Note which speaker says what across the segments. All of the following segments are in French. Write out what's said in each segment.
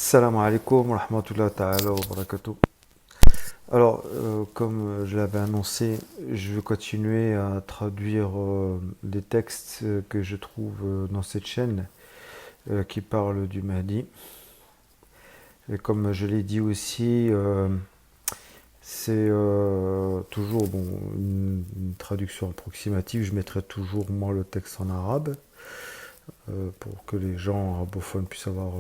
Speaker 1: Salam alaikum wa rahmatullahi ta'ala wa barakatuh. Alors, comme je l'avais annoncé, je vais continuer à traduire des textes que je trouve dans cette chaîne qui parlent du Mahdi. Et comme je l'ai dit aussi, c'est toujours une traduction approximative. Je mettrai toujours moi le texte en arabe pour que les gens arabophones puissent avoir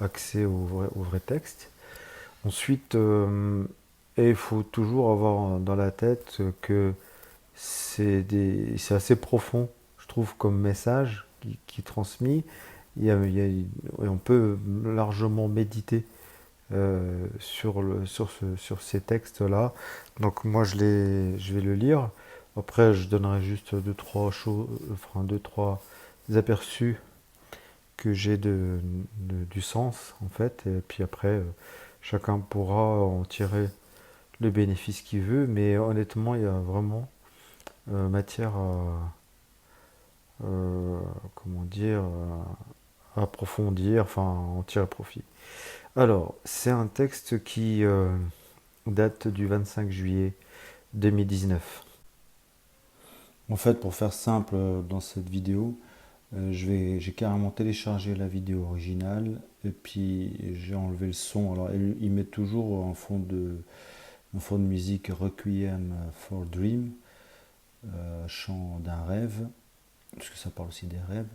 Speaker 1: accès au vrai texte. Ensuite, et il faut toujours avoir dans la tête que c'est assez profond, je trouve, comme message qui est transmis. On peut largement méditer sur ces textes-là. Donc moi, je vais le lire. Après, je donnerai juste deux, trois choses, enfin, deux, trois aperçus que j'ai du sens, en fait. Et puis après, chacun pourra en tirer le bénéfice qu'il veut. Mais honnêtement, il y a vraiment matière comment dire, à approfondir, enfin, en tirer profit. Alors, c'est un texte qui date du 25 juillet 2019. En fait, pour faire simple dans cette vidéo, j'ai carrément téléchargé la vidéo originale et puis j'ai enlevé le son. Alors, il met toujours en fond de musique Requiem for Dream, chant d'un rêve, parce que ça parle aussi des rêves.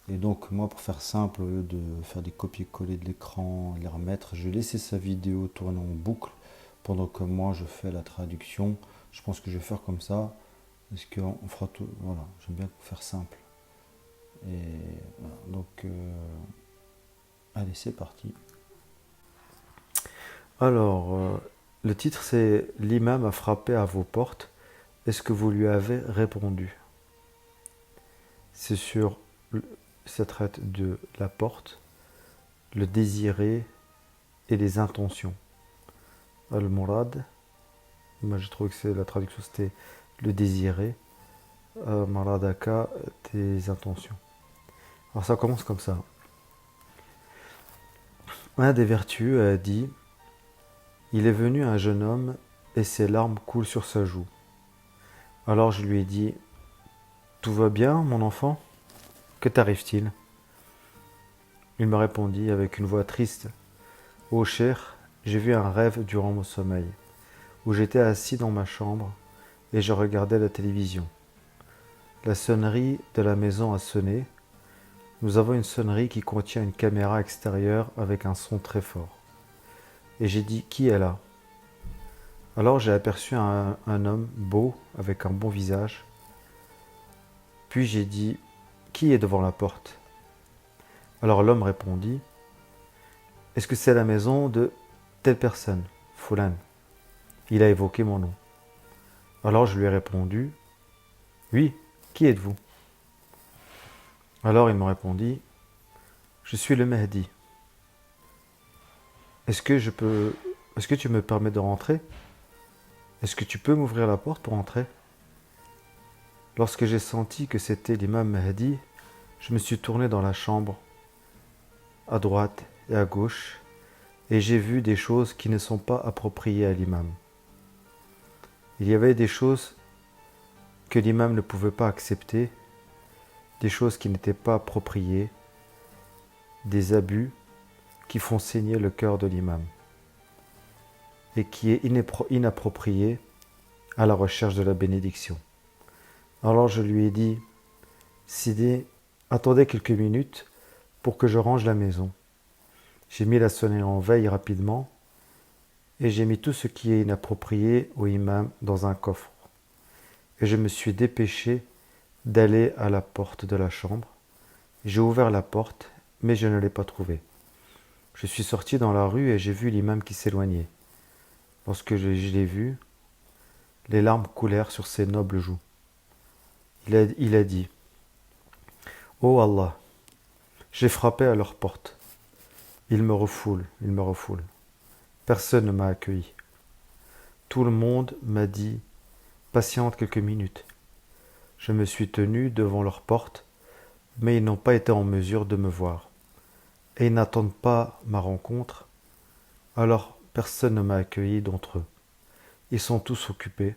Speaker 1: Et donc, moi, pour faire simple, au lieu de faire des copier-coller de l'écran, les remettre, je vais laisser sa vidéo tourner en boucle pendant que moi je fais la traduction. Je pense que je vais faire comme ça, parce qu'on fera tout. Voilà, j'aime bien faire simple. Et voilà, donc, allez, c'est parti. Alors, le titre c'est L'imam a frappé à vos portes. Est-ce que vous lui avez répondu? C'est sur, ça traite de la porte, le désiré et les intentions. Al-Murad, moi j'ai trouvé que c'est la traduction c'était le désiré. Maradaka, tes intentions. Alors ça commence comme ça. Un des vertueux a dit: il est venu un jeune homme et ses larmes coulent sur sa joue. Alors je lui ai dit: tout va bien, mon enfant? Que t'arrive-t-il? Il me répondit avec une voix triste: ô cher, j'ai vu un rêve durant mon sommeil, où j'étais assis dans ma chambre et je regardais la télévision. La sonnerie de la maison a sonné. Nous avons une sonnerie qui contient une caméra extérieure avec un son très fort. Et j'ai dit: qui est là? Alors j'ai aperçu un homme beau avec un bon visage. Puis j'ai dit: qui est devant la porte? Alors l'homme répondit: est-ce que c'est la maison de telle personne, Fulan? Il a évoqué mon nom. Alors je lui ai répondu: oui, qui êtes-vous? Alors il me répondit: je suis le Mahdi. Est-ce que tu me permets de rentrer? Est-ce que tu peux m'ouvrir la porte pour entrer? Lorsque j'ai senti que c'était l'imam Mahdi, je me suis tourné dans la chambre, à droite et à gauche, et j'ai vu des choses qui ne sont pas appropriées à l'imam. Il y avait des choses que l'imam ne pouvait pas accepter, des choses qui n'étaient pas appropriées, des abus qui font saigner le cœur de l'imam, et qui est inapproprié à la recherche de la bénédiction. Alors je lui ai dit: Sidi, attendez quelques minutes pour que je range la maison. J'ai mis la sonnerie en veille rapidement et j'ai mis tout ce qui est inapproprié au imam dans un coffre. Et je me suis dépêché d'aller à la porte de la chambre. J'ai ouvert la porte, mais je ne l'ai pas trouvé. Je suis sorti dans la rue et j'ai vu l'imam qui s'éloignait. Lorsque je l'ai vu, les larmes coulèrent sur ses nobles joues. Il a dit: ô Allah, j'ai frappé à leur porte. Ils me refoulent, ils me refoulent. Personne ne m'a accueilli. Tout le monde m'a dit: patiente quelques minutes. Je me suis tenu devant leur porte, mais ils n'ont pas été en mesure de me voir. et ils n'attendent pas ma rencontre, alors personne ne m'a accueilli d'entre eux. Ils sont tous occupés,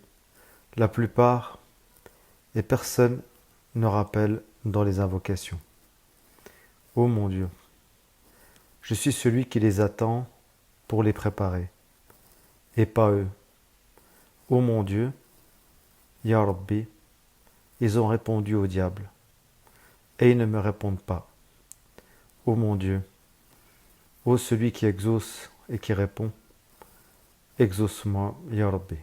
Speaker 1: la plupart, et personne ne rappelle dans les invocations. Ô mon Dieu, je suis celui qui les attend pour les préparer, et pas eux. Ô mon Dieu, Ya Rabbi, ils ont répondu au diable, et ils ne me répondent pas. Ô mon Dieu, ô celui qui exauce et qui répond, exauce-moi, Ya Rabbi.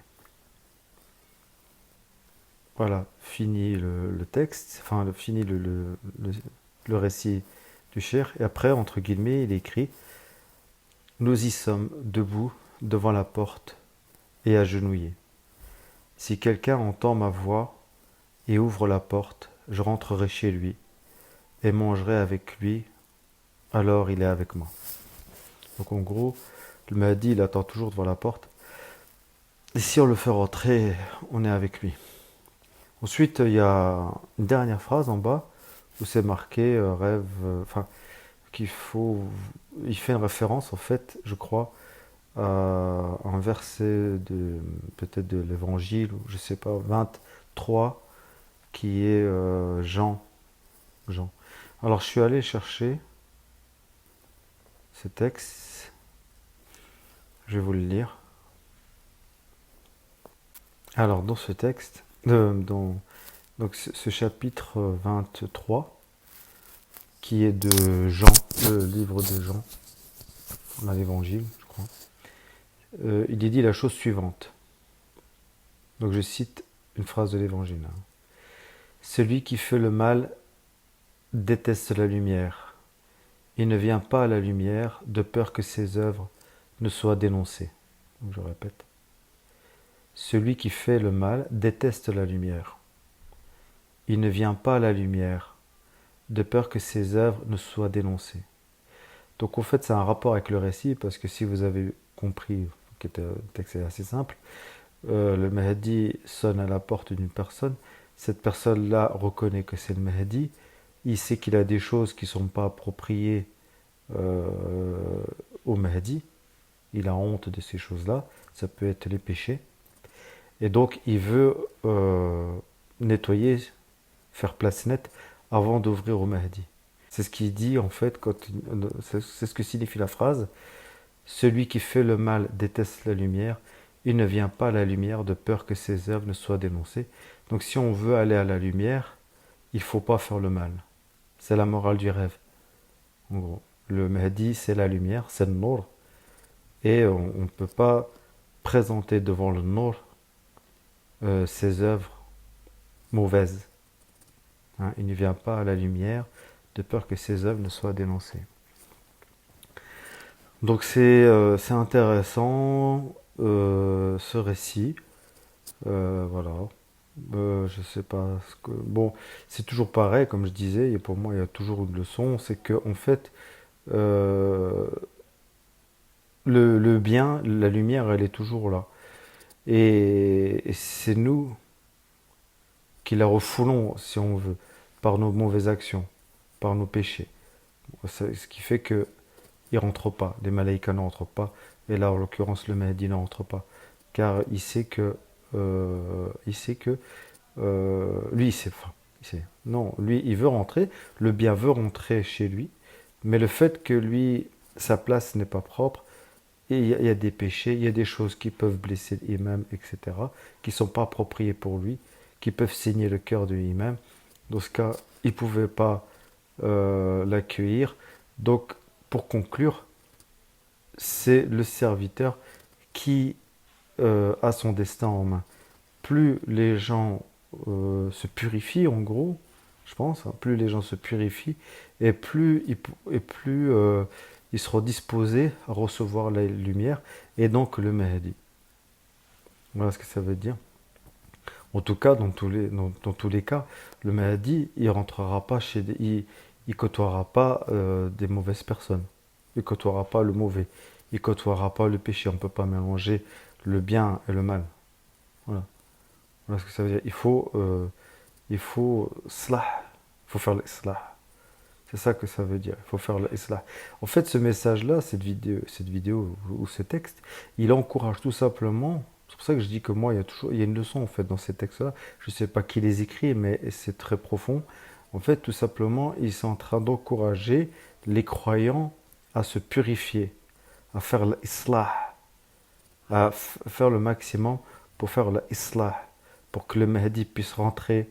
Speaker 1: Voilà, fini le texte, enfin fini le récit du cher, et après, entre guillemets, il écrit nous y sommes debout devant la porte et agenouillés. Si quelqu'un entend ma voix et ouvre la porte, je rentrerai chez lui et mangerai avec lui, alors il est avec moi. Donc en gros, le Mahdi, il attend toujours devant la porte. Et si on le fait rentrer, on est avec lui. Ensuite, il y a une dernière phrase en bas où c'est marqué rêve, enfin, qu'il faut. Il fait une référence, en fait, je crois, à un verset de peut-être de l'évangile, ou je sais pas, 23, qui est Jean. Jean. Alors, je suis allé chercher ce texte, je vais vous le lire. Alors, dans ce texte, donc ce chapitre 23, qui est de Jean, le livre de Jean, dans l'évangile, je crois, il est dit la chose suivante. Donc je cite une phrase de l'évangile. Celui qui fait le mal déteste la lumière. Il ne vient pas à la lumière de peur que ses œuvres ne soient dénoncées. Donc je répète. Celui qui fait le mal déteste la lumière. Il ne vient pas à la lumière de peur que ses œuvres ne soient dénoncées. Donc en fait, c'est un rapport avec le récit, parce que si vous avez compris, qui est un texte assez simple, le Mahdi sonne à la porte d'une personne, cette personne-là reconnaît que c'est le Mahdi, il sait qu'il a des choses qui ne sont pas appropriées euh, au Mahdi, il a honte de ces choses-là, ça peut être les péchés, et donc il veut nettoyer, faire place nette avant d'ouvrir au Mahdi. C'est ce qu'il dit en fait, c'est ce que signifie la phrase. Celui qui fait le mal déteste la lumière, il ne vient pas à la lumière de peur que ses œuvres ne soient dénoncées. Donc si on veut aller à la lumière, il ne faut pas faire le mal. C'est la morale du rêve. En gros, le Mahdi, c'est la lumière, c'est le Nour. Et on ne peut pas présenter devant le Nour ses œuvres mauvaises. Hein, il ne vient pas à la lumière de peur que ses œuvres ne soient dénoncées. Donc c'est intéressant ce récit. Voilà. Je sais pas ce que. Bon, c'est toujours pareil, comme je disais, et pour moi il y a toujours une leçon, c'est que en fait euh, le bien, la lumière, elle est toujours là. Et c'est nous qui la refoulons, si on veut, par nos mauvaises actions, par nos péchés. Ce qui fait que il rentre pas, les malaïkas n'entrent pas, et là en l'occurrence le Mahdi n'entre pas, car il sait que lui il sait, non, lui il veut rentrer, le bien veut rentrer chez lui, mais le fait que lui sa place n'est pas propre, et il y a des péchés, il y a des choses qui peuvent blesser l'imam, etc., qui ne sont pas appropriées pour lui, qui peuvent saigner le cœur de l'imam. Dans ce cas, il ne pouvait pas l'accueillir. Donc, pour conclure, c'est le serviteur qui a son destin en main. Plus les gens se purifient, en gros, je pense, hein, plus les gens se purifient, et plus ils seront disposés à recevoir la lumière, et donc le Mahdi. Voilà ce que ça veut dire. En tout cas, dans tous les cas, le Mahdi, il rentrera pas il côtoiera pas des mauvaises personnes. Il côtoiera pas le mauvais. Il côtoiera pas le péché. On ne peut pas mélanger le bien et le mal. Voilà. Voilà ce que ça veut dire. Il faut slah. Il faut faire l'islah. C'est ça que ça veut dire. Il faut faire l'islah. En fait, ce message-là, cette vidéo ou ce texte, il encourage tout simplement. C'est pour ça que je dis que moi, il y a une leçon en fait dans ces textes-là. Je ne sais pas qui les écrit, mais c'est très profond. En fait, tout simplement, ils sont en train d'encourager les croyants à se purifier, à faire l'islah, à faire le maximum pour faire l'islah, pour que le Mahdi puisse rentrer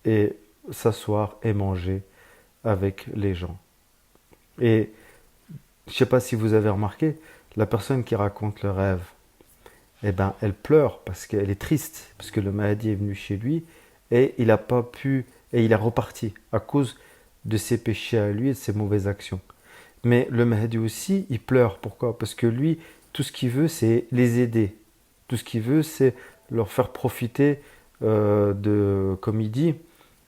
Speaker 1: et s'asseoir et manger avec les gens. Et je ne sais pas si vous avez remarqué, la personne qui raconte le rêve, eh ben, elle pleure parce qu'elle est triste, parce que le Mahdi est venu chez lui et il n'a pas pu, et il est reparti à cause de ses péchés à lui et de ses mauvaises actions. Mais le Mahdi aussi, il pleure. Pourquoi? Parce que lui, tout ce qu'il veut, c'est les aider. Tout ce qu'il veut, c'est leur faire profiter comme il dit,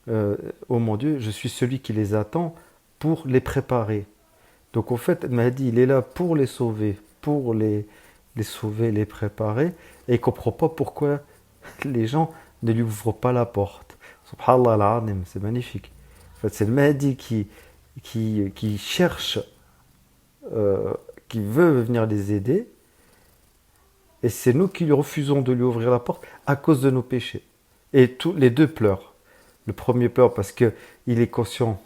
Speaker 1: oh mon Dieu, je suis celui qui les attend pour les préparer. Donc en fait, Mahdi, il est là pour les sauver, pour les sauver, les préparer, et il ne comprend pas pourquoi les gens ne lui ouvrent pas la porte. Subhanallah al-Azim, c'est magnifique. En fait, c'est le Mahdi qui cherche, euh, qui veut venir les aider, et c'est nous qui lui refusons de lui ouvrir la porte à cause de nos péchés. Et tous les deux pleurent. Le premier pleure parce qu'il est conscient,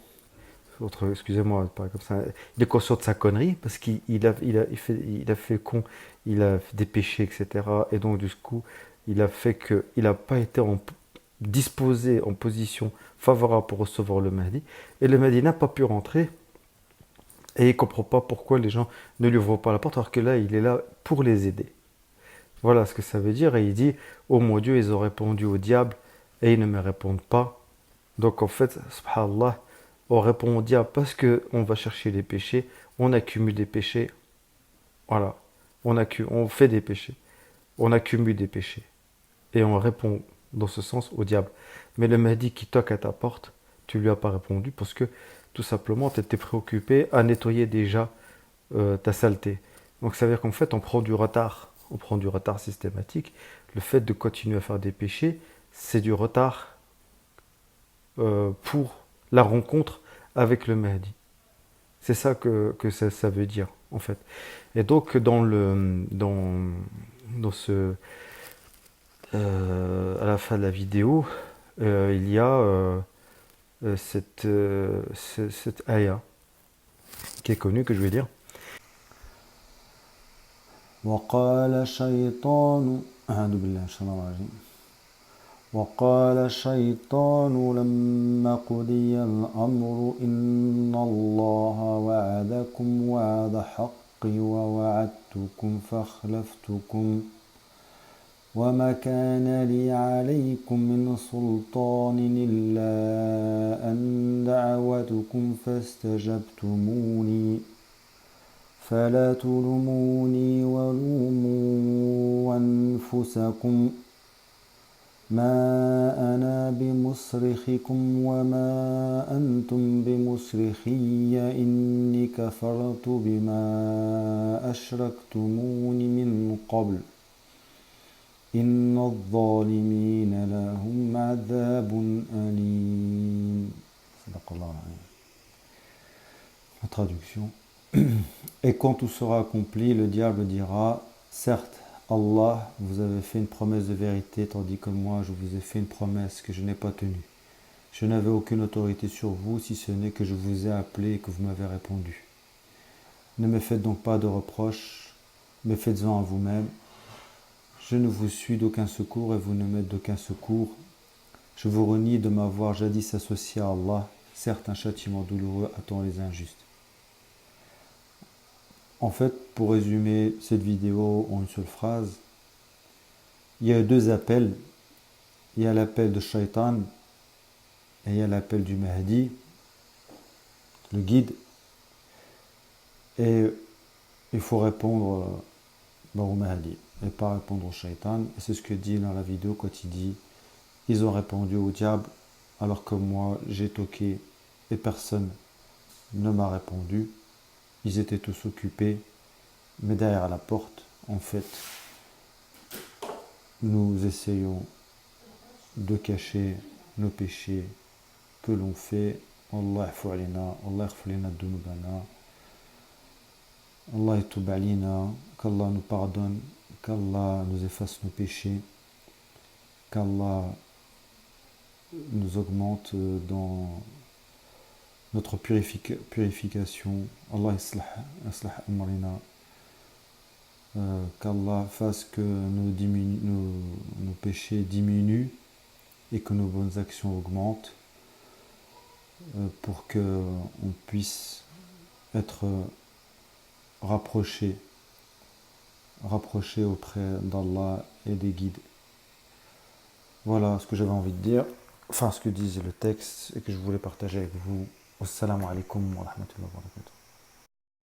Speaker 1: excusez-moi, pas comme ça, il est conscient de sa connerie, parce il a fait con, il a fait des péchés, etc. Et donc, du coup, il a fait qu'il n'a pas été disposé en position favorable pour recevoir le Mahdi. Et le Mahdi n'a pas pu rentrer. Et il ne comprend pas pourquoi les gens ne lui ouvrent pas la porte, alors que là, il est là pour les aider. Voilà ce que ça veut dire. Et il dit, oh mon Dieu, ils ont répondu au diable et ils ne me répondent pas. Donc en fait, subhanallah, on répond au diable parce qu'on va chercher les péchés, on accumule des péchés. Voilà, on fait des péchés, on accumule des péchés. Et on répond dans ce sens au diable. Mais le Mahdi qui toque à ta porte, tu lui as pas répondu parce que tout simplement tu étais préoccupé à nettoyer déjà ta saleté. Donc ça veut dire qu'en fait on prend du retard. On prend du retard systématique. Le fait de continuer à faire des péchés, c'est du retard pour la rencontre avec le Mahdi. C'est ça que ça veut dire en fait. Et donc dans à la fin de la vidéo, il y a cette ayah qui est connue que je vais lire. وقال الشيطان أعوذ بالله من الشيطان الرجيم وقال الشيطان لما قضي الأمر إن الله وعدكم وعد حق ووعدتكم فأخلفتكم وما كان لي عليكم من سلطان إلا أن دعوتكم فاستجبتموني فلا تلوموني ولوموا أنفسكم ما أنا بمصرخكم وما أنتم بمصرخي إني كفرت بما أشركتمون من قبل إن الظالمين لهم عذاب أليم. صدق الله العظيم. La traduction. Et quand tout sera accompli, le diable dira, certes, Allah, vous avez fait une promesse de vérité, tandis que moi, je vous ai fait une promesse que je n'ai pas tenue. Je n'avais aucune autorité sur vous, si ce n'est que je vous ai appelé et que vous m'avez répondu. Ne me faites donc pas de reproches, mais faites-en à vous-même. Je ne vous suis d'aucun secours et vous ne m'êtes d'aucun secours. Je vous renie de m'avoir jadis associé à Allah. Certes, un châtiment douloureux attend les injustes. En fait, pour résumer cette vidéo en une seule phrase, il y a deux appels. Il y a l'appel de Shaitan et il y a l'appel du Mahdi, le guide. Et il faut répondre au Mahdi et pas répondre au Shaitan. Et c'est ce que dit dans la vidéo quand il dit « Ils ont répondu au diable alors que moi j'ai toqué et personne ne m'a répondu. » Ils étaient tous occupés, mais derrière la porte, en fait, nous essayons de cacher nos péchés que l'on fait Allah yafu alina, Allah yaghfir lana dunubana, Allah yatoub alina, qu'Allah nous pardonne, qu'Allah nous efface nos péchés, qu'Allah nous augmente dans notre purification. Allah islah amrina, qu'Allah fasse que nos péchés diminuent et que nos bonnes actions augmentent, pour que on puisse être rapproché auprès d'Allah et des guides. Voilà ce que j'avais envie de dire, enfin ce que disait le texte et que je voulais partager avec vous. Wassalamu alaikum wa rahmatullahi wa barakatuh.